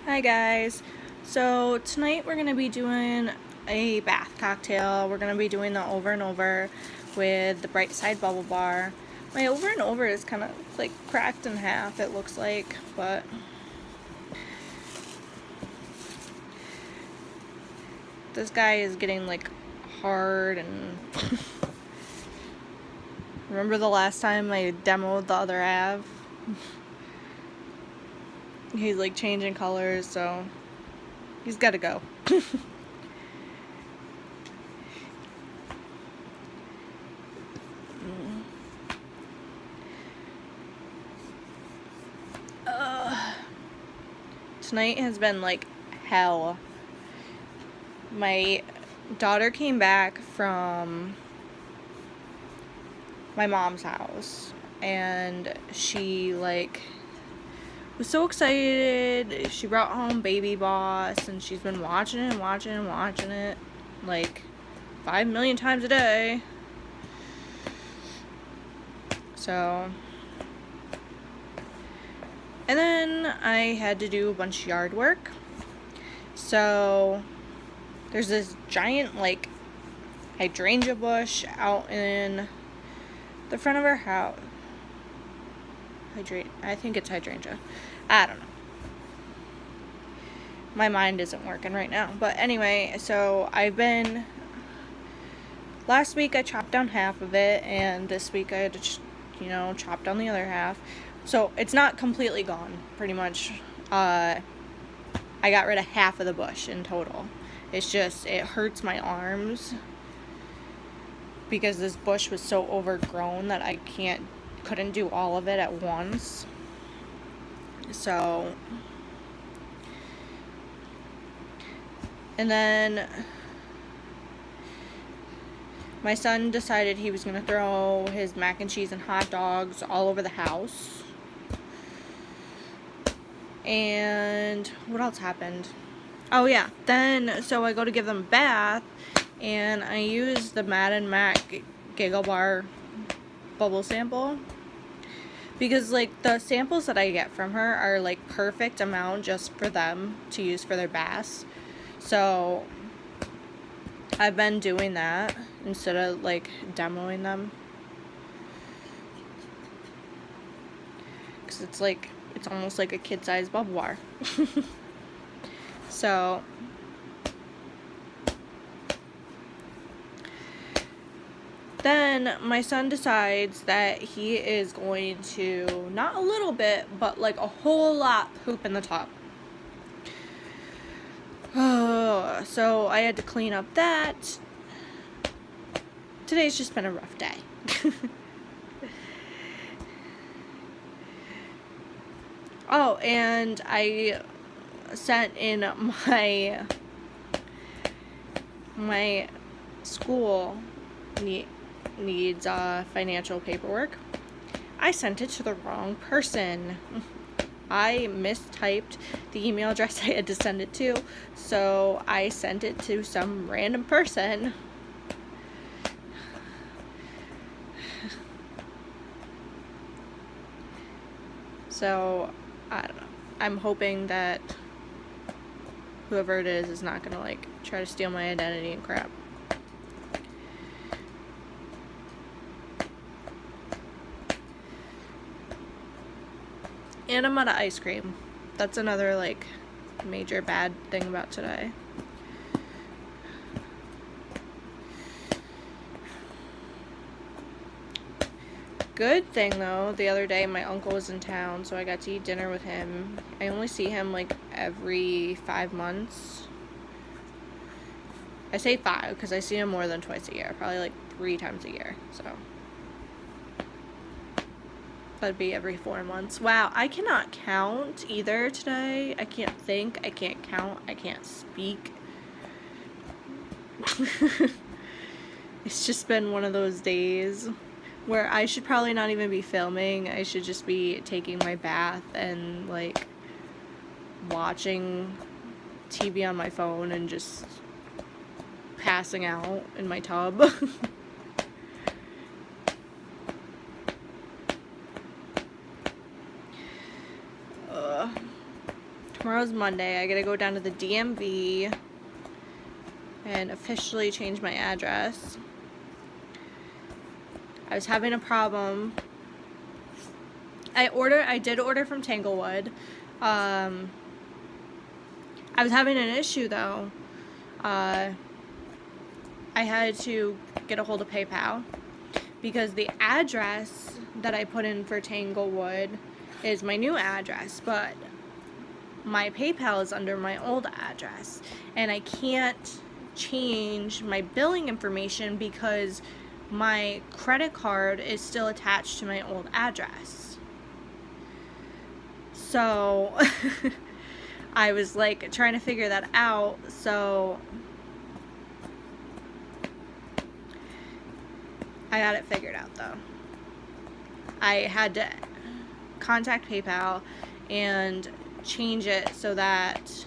Hi guys. So tonight we're going to be doing a bath cocktail. We're going to be doing the over and over with the Bright Side Bubble Bar. My over and over is kind of like cracked in half, it looks like, but this guy is getting like hard and remember the last time I demoed the other half? He's like changing colors, so he's got to go. Tonight has been like hell. My daughter came back from my mom's house and she like was so excited. She brought home Baby Boss and she's been watching it like 5 million times a day. So, and then I had to do a bunch of yard work. So there's this giant like hydrangea bush out in the front of our house. I think it's hydrangea. I don't know. My mind isn't working right now. But anyway, so last week I chopped down half of it, and this week I had to, chop down the other half. So it's not completely gone, pretty much. I got rid of half of the bush in total. It's just, it hurts my arms because this bush was so overgrown that I couldn't do all of it at once. So, and then my son decided he was going to throw his mac and cheese and hot dogs all over the house. And what else happened? Oh yeah, then, so I go to give them a bath, and I use the Madden Mac Giggle Bar bubble sample. Because, like, the samples that I get from her are, like, perfect amount just for them to use for their baths. So, I've been doing that instead of, like, demoing them. Because it's almost like a kid-sized bubble bar. So, then my son decides that he is going to, not a little bit, but like a whole lot poop in the tub. So I had to clean up that. Today's just been a rough day. Oh, and I sent in my school needs financial paperwork. I sent it to the wrong person. I mistyped the email address I had to send it to, so I sent it to some random person. So, I don't know. I'm hoping that whoever it is not gonna like try to steal my identity and crap. And I'm out of ice cream. That's another like major bad thing about today. Good thing though, the other day my uncle was in town, so I got to eat dinner with him. I only see him like every 5 months. I say 5 because I see him more than twice a year, probably like 3 times a year, so that'd be every 4 months. Wow, I cannot count either today. I can't think, I can't count, I can't speak. It's just been one of those days where I should probably not even be filming. I should just be taking my bath and like watching TV on my phone and just passing out in my tub. tomorrow's Monday. I gotta go down to the DMV and officially change my address. I was having a problem. I did order from Tanglewood. I was having an issue though. I had to get a hold of PayPal because the address that I put in for Tanglewood is my new address, but my PayPal is under my old address, and I can't change my billing information because my credit card is still attached to my old address. So I was like trying to figure that out. So I got it figured out though. I had to contact PayPal and change it so that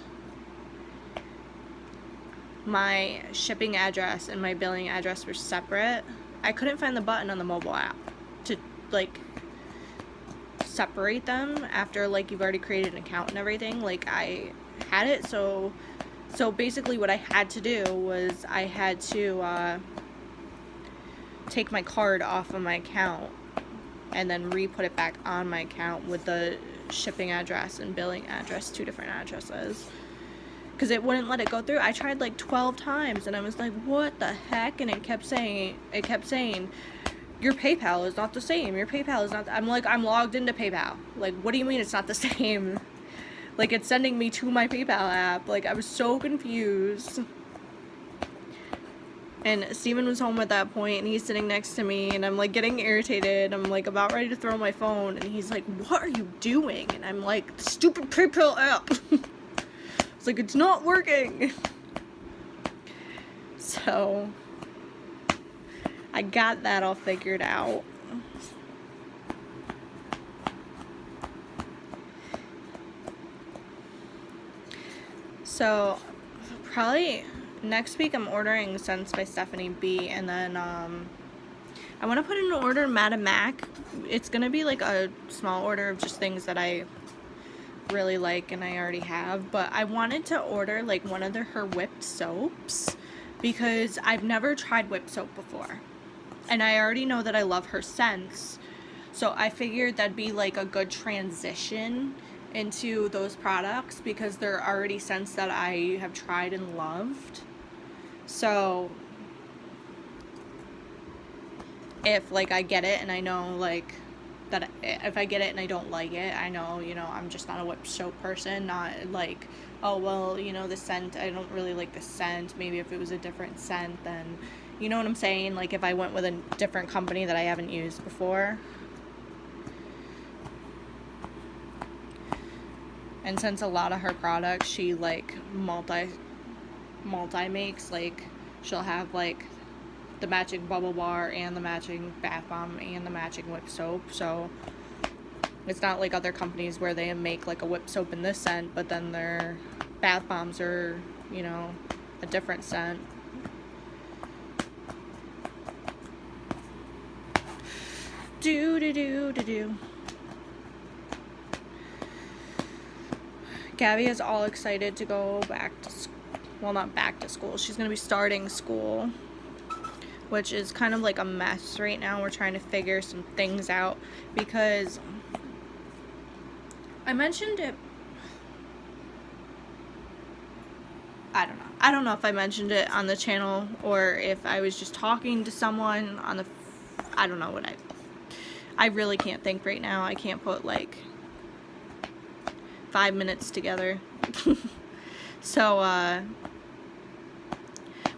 my shipping address and my billing address were separate. I couldn't find the button on the mobile app to like separate them after like you've already created an account and everything. Like I had it, so basically what I had to do was I had to take my card off of my account and then re-put it back on my account with the shipping address and billing address, 2 different addresses, because it wouldn't let it go through. I tried like 12 times and I was like, what the heck? And it kept saying your PayPal is not the same, your PayPal is not I'm like, I'm logged into PayPal. Like, what do you mean it's not the same? Like, it's sending me to my PayPal app. Like, I was so confused. And Steven was home at that point, and he's sitting next to me, and I'm like getting irritated. I'm like about ready to throw my phone, and he's like, what are you doing? And I'm like, the stupid PayPal app. It's like, it's not working. So I got that all figured out. So probably next week I'm ordering Scents by Stephanie B, and then I want to put in an order of Madame Mac. It's gonna be like a small order of just things that I really like and I already have, but I wanted to order like one of her whipped soaps because I've never tried whipped soap before, and I already know that I love her scents, so I figured that'd be like a good transition into those products because they're already scents that I have tried and loved. So if like I get it and I know like that if I get it and I don't like it, I know, you know, I'm just not a whipped soap person, not like, oh well, you know, the scent, I don't really like the scent. Maybe if it was a different scent, then, you know what I'm saying, like if I went with a different company that I haven't used before. And since a lot of her products she like multi makes, like she'll have like the matching bubble bar and the matching bath bomb and the matching whip soap, so it's not like other companies where they make like a whip soap in this scent but then their bath bombs are, you know, a different scent. Do. Gabby is all excited to go back to school. Well, not back to school. She's going to be starting school, which is kind of like a mess right now. We're trying to figure some things out because I mentioned it. I don't know. I don't know if I mentioned it on the channel or if I was just talking to someone on the... I don't know what I really can't think right now. I can't put like 5 minutes together. So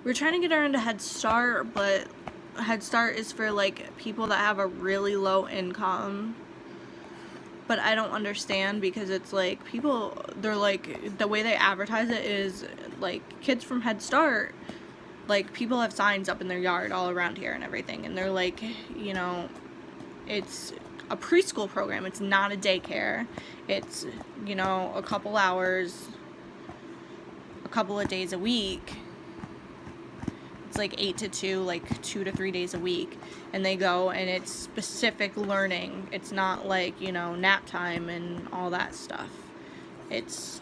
we're trying to get her into Head Start, but Head Start is for like people that have a really low income. But I don't understand because it's like people, they're like, the way they advertise it is like kids from Head Start, like people have signs up in their yard all around here and everything, and they're like, you know, it's a preschool program, it's not a daycare, it's, you know, a couple hours, a couple of days a week. It's like 8 to 2, like 2 to 3 days a week, and they go and it's specific learning. It's not like, you know, nap time and all that stuff. It's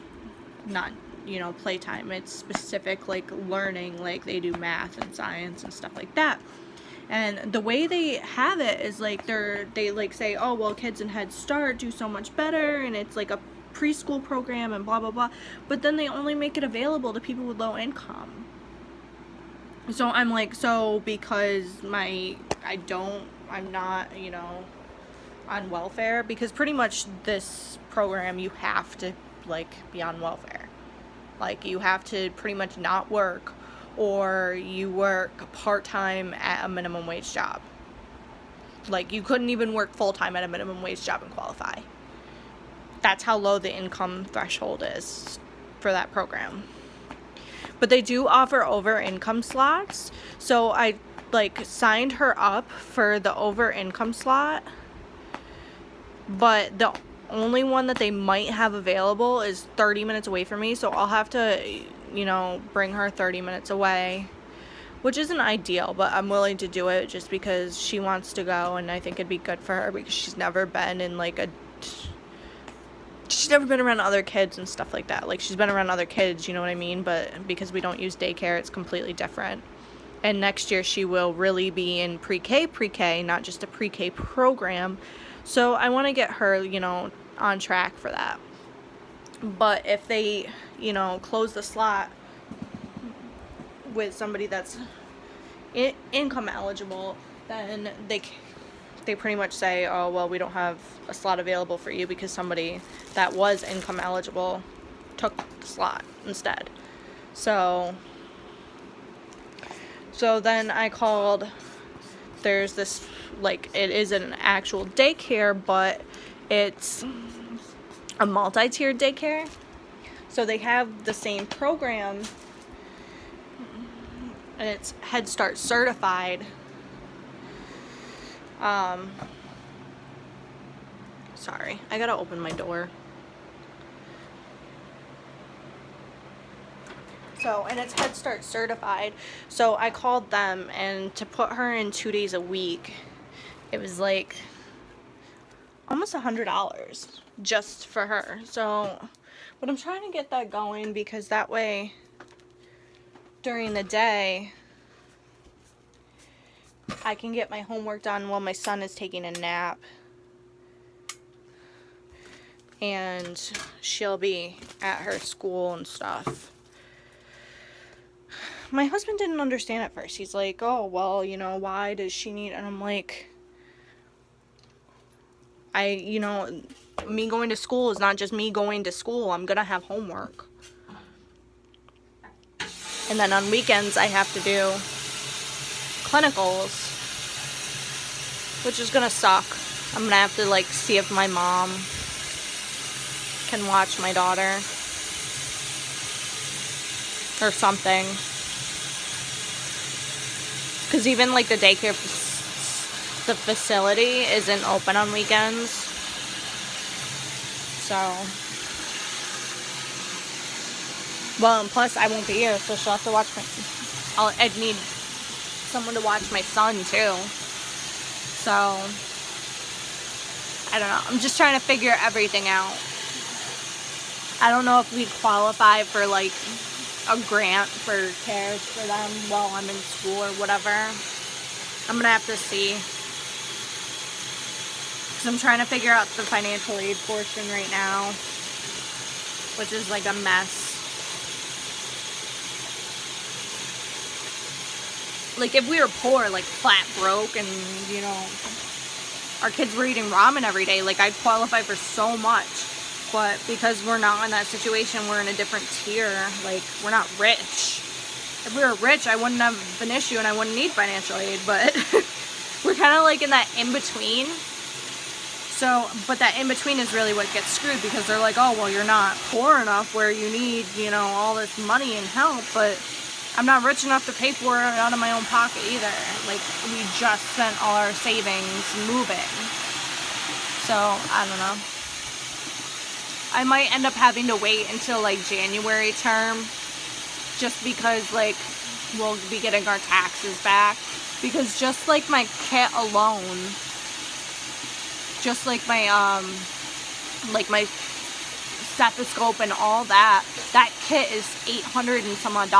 not, you know, playtime. It's specific, like, learning, like, they do math and science and stuff like that. And the way they have it is, like, they like say, oh, well, kids in Head Start do so much better, and it's like a preschool program and blah blah blah, but then they only make it available to people with low income. So I'm like, so because I'm not, you know, on welfare, because pretty much this program you have to, like, be on welfare. Like, you have to pretty much not work, or you work part-time at a minimum wage job. Like, you couldn't even work full-time at a minimum wage job and qualify. That's how low the income threshold is for that program. But they do offer over income slots. So I, like, signed her up for the over income slot. But the only one that they might have available is 30 minutes away from me. So I'll have to, you know, bring her 30 minutes away, which isn't ideal, but I'm willing to do it just because she wants to go, and I think it'd be good for her because she's never been in, like, she's never been around other kids and stuff like that. Like, she's been around other kids, you know what I mean? But because we don't use daycare, it's completely different. And next year she will really be in pre-K, not just a pre-K program. So I want to get her, you know, on track for that. But if they, you know, close the slot with somebody that's income eligible, then they pretty much say, oh, well, we don't have a slot available for you because somebody that was income eligible took the slot instead. So then I called, there's this, like, it is an actual daycare, but it's a multi-tiered daycare. So they have the same program, and it's Head Start certified. Sorry, I gotta open my door. So, and it's Head Start certified. So I called them, and to put her in 2 days a week, it was like almost $100 just for her. So, but I'm trying to get that going because that way during the day I can get my homework done while my son is taking a nap, and she'll be at her school and stuff. My husband didn't understand at first. He's like, oh, well, you know, why does she need, and I'm like, you know, me going to school is not just me going to school. I'm gonna have homework. And then on weekends I have to do clinicals, which is gonna suck. I'm gonna have to, like, see if my mom can watch my daughter or something. Because even, like, the daycare, the facility isn't open on weekends. So, well, and plus I won't be here, so she'll have to watch I'd need someone to watch my son too. So, I don't know. I'm just trying to figure everything out. I don't know if we'd qualify for, like, a grant for cares for them while I'm in school or whatever. I'm gonna have to see. Because I'm trying to figure out the financial aid portion right now, which is, like, a mess. Like, if we were poor, like, flat broke, and, you know, our kids were eating ramen every day, like, I'd qualify for so much. But because we're not in that situation, we're in a different tier. Like, we're not rich. If we were rich, I wouldn't have an issue and I wouldn't need financial aid. But we're kind of, like, in that in-between. So, but that in-between is really what gets screwed, because they're like, oh, well, you're not poor enough where you need, you know, all this money and help. But I'm not rich enough to pay for it out of my own pocket either. Like, we just spent all our savings moving. So, I don't know. I might end up having to wait until, like, January term, just because, like, we'll be getting our taxes back. Because just, like, my kit alone, just like my stethoscope and all that. That kit is $800 and some odd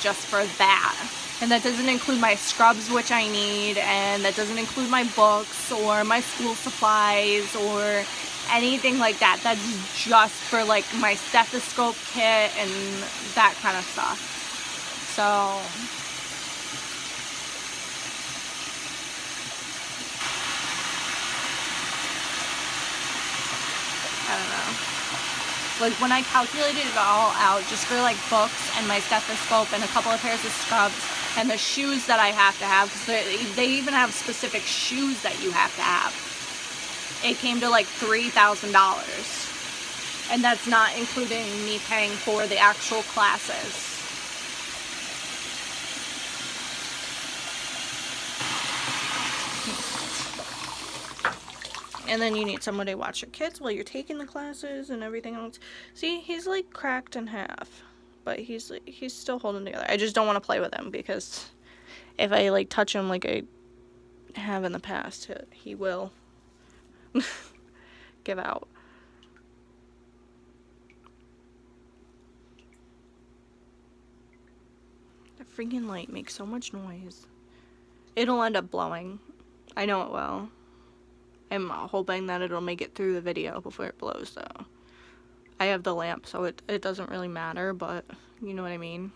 just for that. And that doesn't include my scrubs, which I need, and that doesn't include my books or my school supplies or anything like that. That's just for like my stethoscope kit and that kind of stuff. So I don't know. Like when I calculated it all out just for like books and my stethoscope and a couple of pairs of scrubs and the shoes that I have to have, because they even have specific shoes that you have to have, it came to like $3,000. And that's not including me paying for the actual classes. And then you need someone to watch your kids while you're taking the classes and everything else. See, he's like cracked in half, but he's still holding together. I just don't want to play with him because if I like touch him like I have in the past, he will give out. The freaking light makes so much noise. It'll end up blowing. I know it will. I'm hoping that it'll make it through the video before it blows, though. I have the lamp, so it doesn't really matter, but you know what I mean.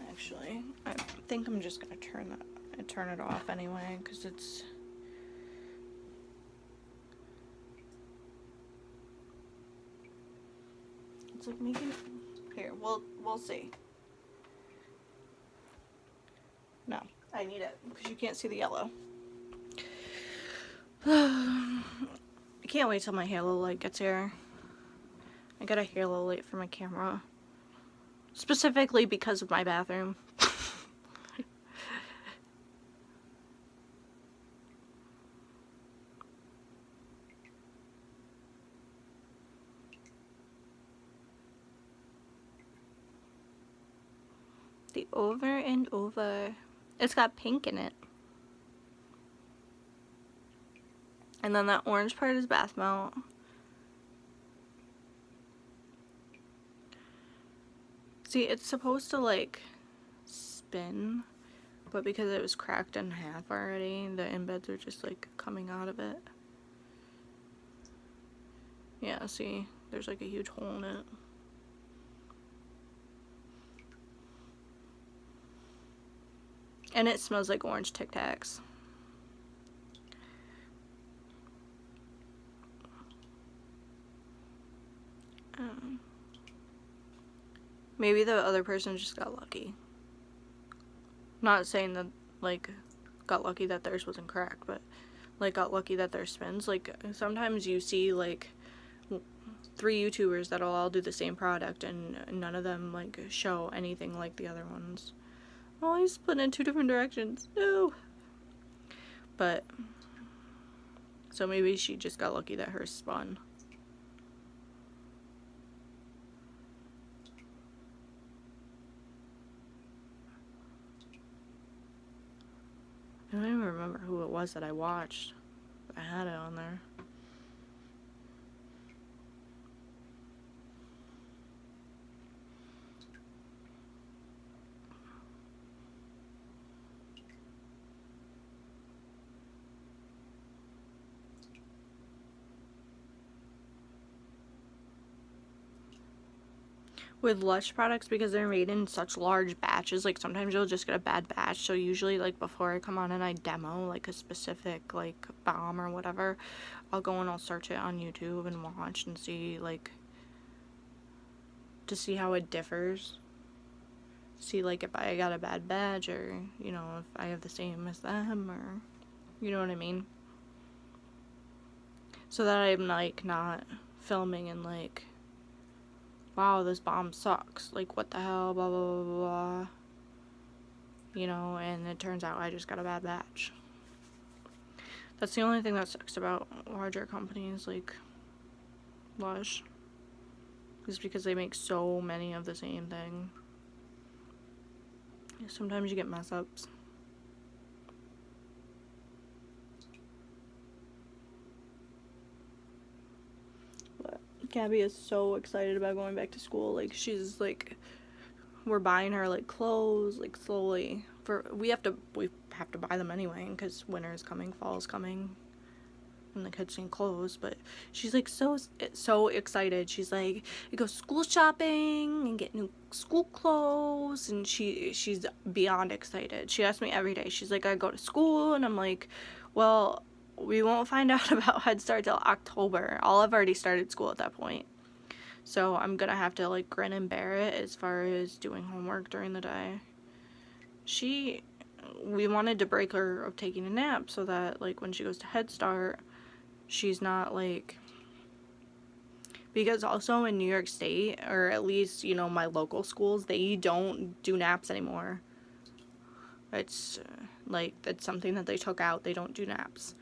Actually, I think I'm just gonna turn it off anyway, because it's like making here. We'll see. No, I need it because you can't see the yellow. I can't wait till my halo light gets here. I got a halo light for my camera, specifically because of my bathroom. The over and over. It's got pink in it. And then that orange part is bath melt. See, it's supposed to like spin, but because it was cracked in half already, the embeds are just like coming out of it. Yeah, see, there's like a huge hole in it. And it smells like orange Tic Tacs. Maybe the other person just got lucky. Not saying that, like, got lucky that theirs wasn't cracked, but, like, got lucky that theirs spins. Like, sometimes you see, like, 3 YouTubers that'll all do the same product, and none of them, like, show anything like the other ones. Oh, he's split in 2 different directions. No! But, so maybe she just got lucky that hers spun. I don't even remember who it was that I watched. I had it on there. With Lush products, because they're made in such large batches, like sometimes you'll just get a bad batch, so usually like before I come on and I demo like a specific like balm or whatever, I'll go and I'll search it on YouTube and watch and see like to see how it differs, see like if I got a bad batch or you know if I have the same as them or you know what I mean, so that I'm like not filming and like, wow, this balm sucks, like what the hell, blah blah blah blah, you know, and it turns out I just got a bad batch. That's the only thing that sucks about larger companies like Lush, is because they make so many of the same thing. Sometimes you get mess ups. But Gabby is so excited about going back to school. Like, she's like, we're buying her like clothes, like slowly. We have to buy them anyway because winter is coming, fall is coming, and the kids need clothes. But she's like so excited. She's like, I go school shopping and get new school clothes, and she's beyond excited. She asks me every day. She's like, I go to school, and I'm like, well, we won't find out about Head Start till October. I'll have already started school at that point. So I'm gonna have to like grin and bear it as far as doing homework during the day. We wanted to break her of taking a nap so that like when she goes to Head Start, she's not like, because also in New York State, or at least, you know, my local schools, they don't do naps anymore. It's like, that's something that they took out. They don't do naps.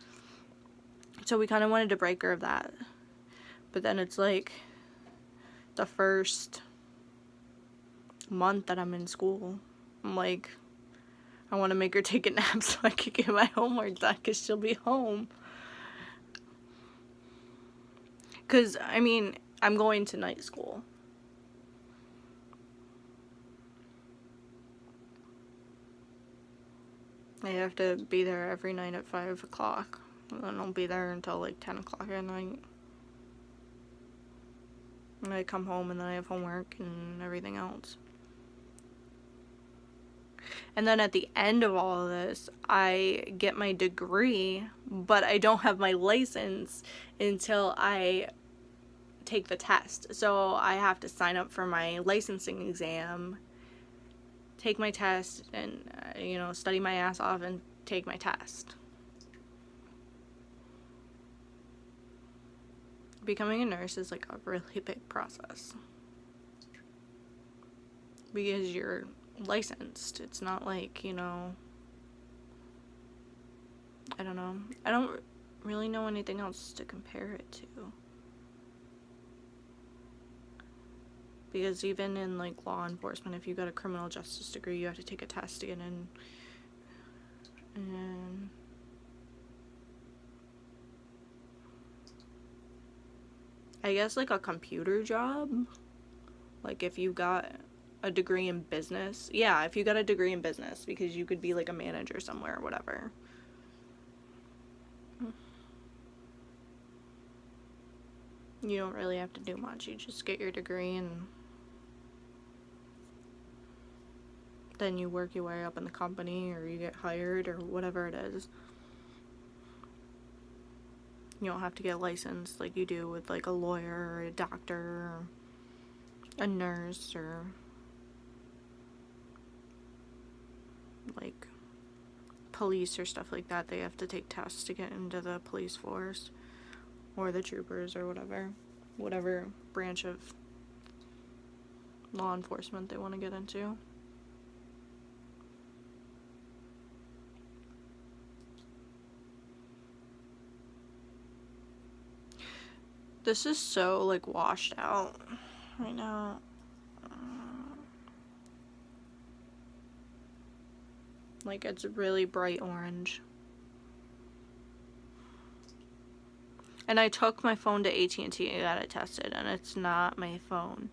So we kind of wanted to break her of that. But then it's like the first month that I'm in school, I'm like, I want to make her take a nap so I can get my homework done because she'll be home. Because, I mean, I'm going to night school. I have to be there every night at 5 o'clock. And then I'll be there until like 10 o'clock at night. And I come home and then I have homework and everything else. And then at the end of all of this, I get my degree, but I don't have my license until I take the test. So I have to sign up for my licensing exam, take my test, and, you know, study my ass off and take my test. Becoming a nurse is like a really big process. Because you're licensed. It's not like, you know, I don't know. I don't really know anything else to compare it to. Because even in like law enforcement, if you got a criminal justice degree, you have to take a test to get in. And I guess like a computer job, like if you got a degree in business, yeah, if you got a degree in business, because you could be like a manager somewhere or whatever. You don't really have to do much. You just get your degree and then you work your way up in the company, or you get hired, or whatever it is. You don't have to get licensed like you do with like a lawyer or a doctor or a nurse or like police or stuff like that. They have to take tests to get into the police force or the troopers or whatever branch of law enforcement they want to get into. This is so like washed out right now. Like it's really bright orange. And I took my phone to AT&T and got it tested, and it's not my phone.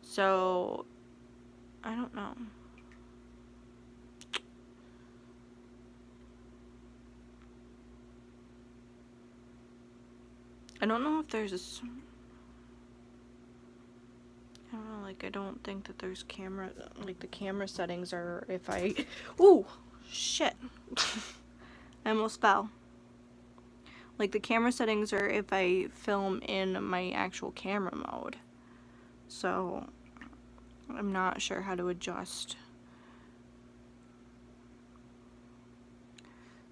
So I don't know. I don't know if there's I don't know, like I don't think that there's camera, like the camera settings are if I, ooh, shit. I almost fell. Like the camera settings are if I film in my actual camera mode. So I'm not sure how to adjust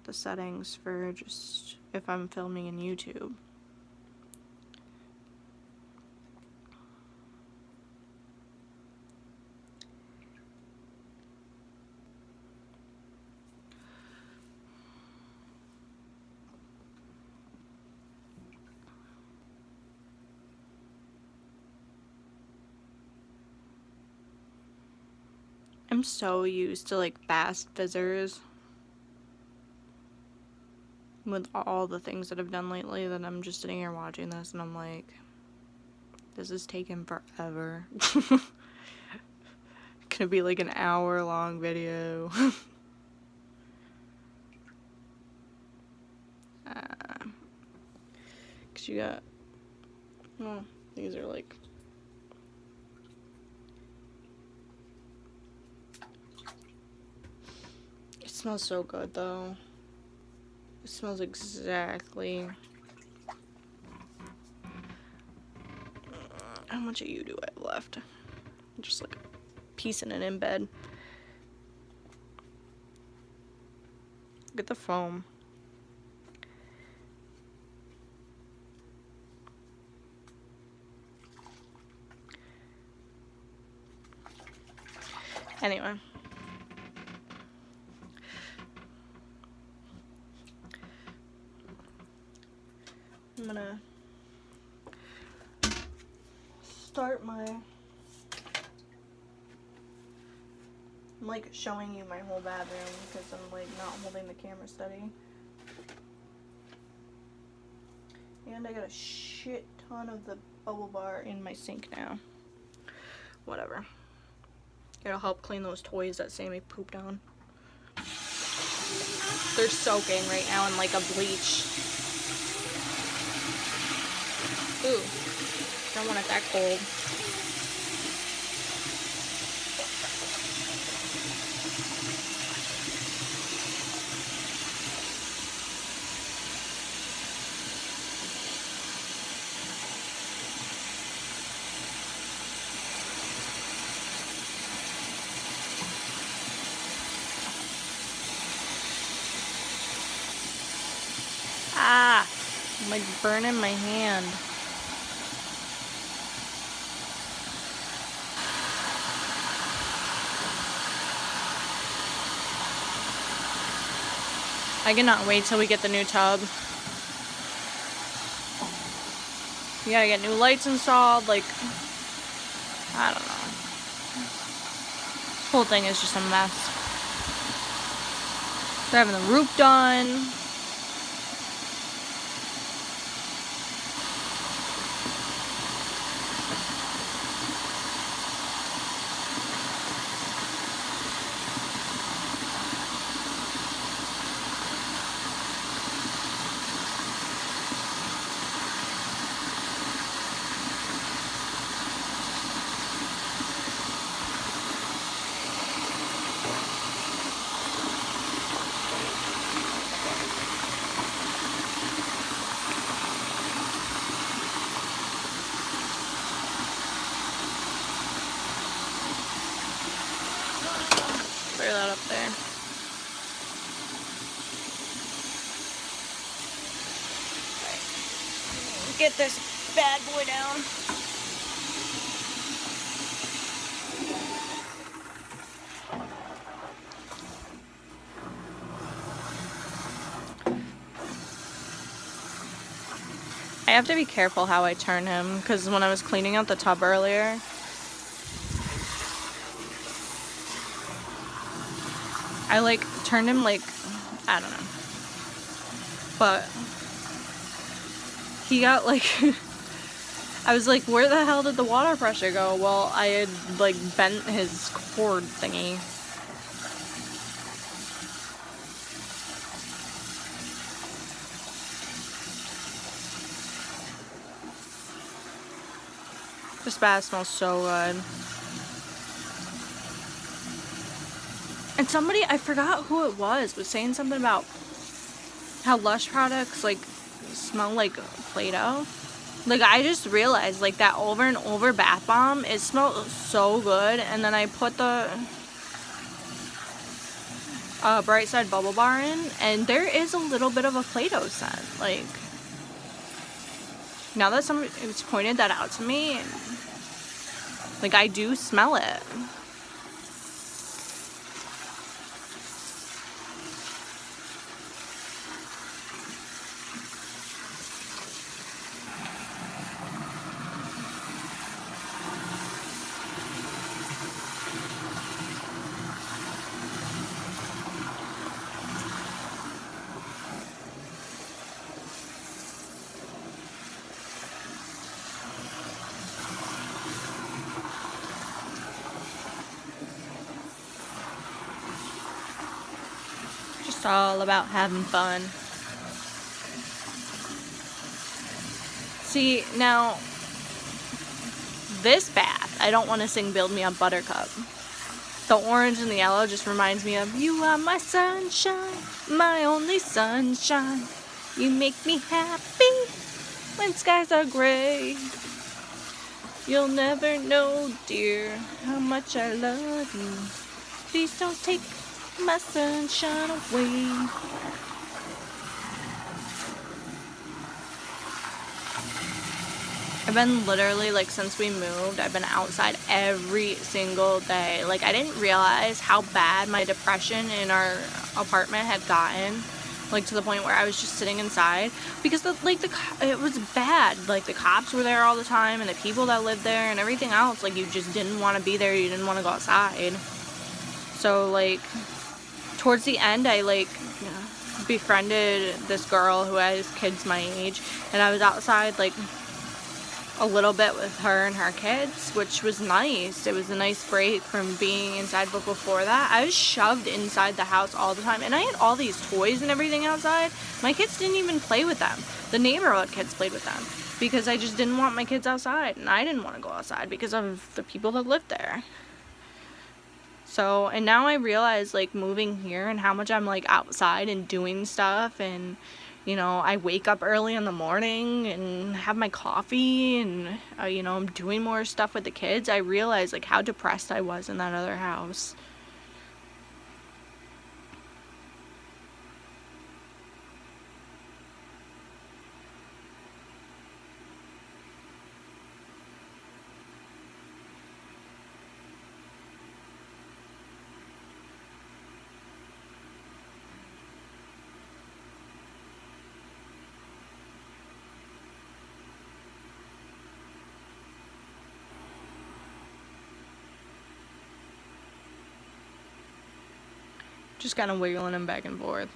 the settings for just if I'm filming in YouTube. I'm so used to like fast fizzers with all the things that I've done lately that I'm just sitting here watching this and I'm like, this is taking forever. Gonna be like an hour-long video. Cause you got, well, these are like, it smells so good though. It smells exactly. How much of you do I have left? Just like piecing it in bed. Look at the foam. Anyway. I'm gonna start my, I'm like showing you my whole bathroom because I'm like not holding the camera steady. And I got a shit ton of the bubble bar in my sink now. Whatever. It'll help clean those toys that Sammy pooped on. They're soaking right now in like a bleach. Ooh, don't want it that cold. Ah, I'm like burning my hand. I cannot wait till we get the new tub. We gotta get new lights installed, like, I don't know. This whole thing is just a mess. They're having the roof done. Clear that up there. Right. Get this bad boy down. I have to be careful how I turn him because when I was cleaning out the tub earlier, I like turned him like, I don't know, but he got like, I was like, where the hell did the water pressure go? Well, I had like bent his cord thingy. This bath smells so good. And somebody, I forgot who it was saying something about how Lush products like smell like Play-Doh. Like, I just realized like that over and over bath bomb, it smelled so good. And then I put the Bright Side bubble bar in, and there is a little bit of a Play-Doh scent. Like, now that somebody's pointed that out to me, like, I do smell it. It's all about having fun. See, now, this bath, I don't want to sing Build Me Up Buttercup. The orange and the yellow just reminds me of, you are my sunshine, my only sunshine. You make me happy when skies are gray. You'll never know, dear, how much I love you. Please don't take my sunshine away. I've been literally, like, since we moved, I've been outside every single day. Like, I didn't realize how bad my depression in our apartment had gotten. Like, to the point where I was just sitting inside. Because, it was bad. Like, the cops were there all the time, and the people that lived there, and everything else. Like, you just didn't want to be there. You didn't want to go outside. So, like, towards the end, I, like, befriended this girl who has kids my age. And I was outside, like, a little bit with her and her kids, which was nice. It was a nice break from being inside, but before that, I was shoved inside the house all the time, and I had all these toys and everything outside. My kids didn't even play with them. The neighborhood kids played with them, because I just didn't want my kids outside, and I didn't want to go outside because of the people that lived there. So, and now I realize, like, moving here and how much I'm, like, outside and doing stuff, and you know, I wake up early in the morning and have my coffee and, you know, I'm doing more stuff with the kids. I realized, like, how depressed I was in that other house. Just kind of wiggling him back and forth.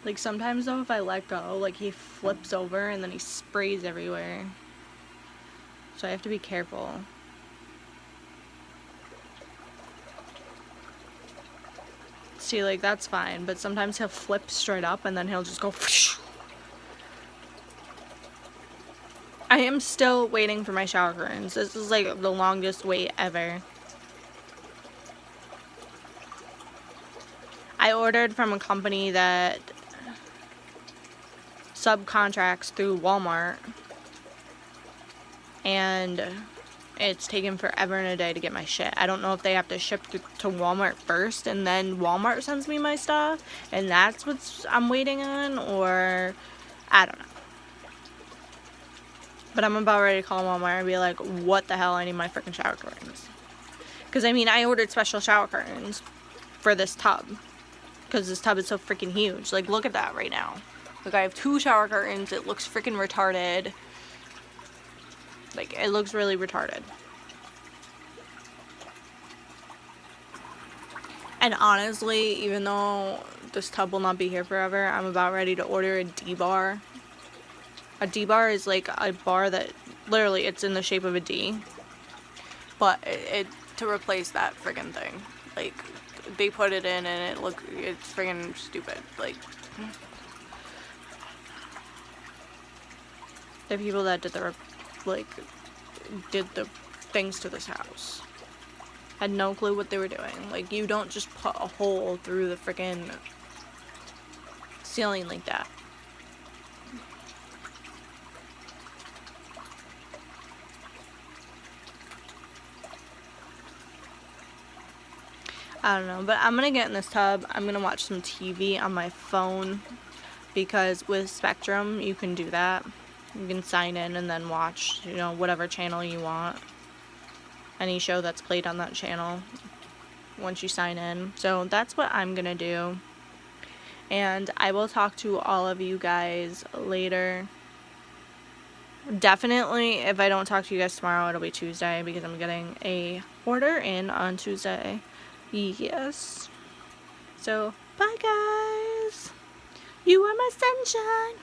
Like, sometimes though, if I let go, like, he flips over and then he sprays everywhere. So I have to be careful. See, like, that's fine, but sometimes he'll flip straight up and then he'll just go whoosh. I am still waiting for my shower curtains. This is, like, the longest wait ever. I ordered from a company that subcontracts through Walmart, and it's taken forever and a day to get my shit. I don't know if they have to ship to Walmart first and then Walmart sends me my stuff and that's what I'm waiting on, or I don't know. But I'm about ready to call Walmart and be like, what the hell, I need my freaking shower curtains. Because, I mean, I ordered special shower curtains for this tub. Because this tub is so freaking huge. Like, look at that right now. Like, I have 2 shower curtains. It looks freaking retarded. Like, it looks really retarded. And honestly, even though this tub will not be here forever, I'm about ready to order a D-bar. A D-bar is like a bar that literally it's in the shape of a D, but it to replace that friggin' thing. Like, they put it in and it's friggin' stupid. Like, the people that did the things to this house had no clue what they were doing. Like, you don't just put a hole through the friggin' ceiling like that. I don't know, but I'm gonna get in this tub. I'm gonna watch some TV on my phone, because with Spectrum you can do that. You can sign in and then watch, you know, whatever channel you want. Any show that's played on that channel once you sign in. So that's what I'm gonna do. And I will talk to all of you guys later. Definitely, if I don't talk to you guys tomorrow, it'll be Tuesday, because I'm getting a order in on Tuesday. Yes. So, bye guys. You are my sunshine.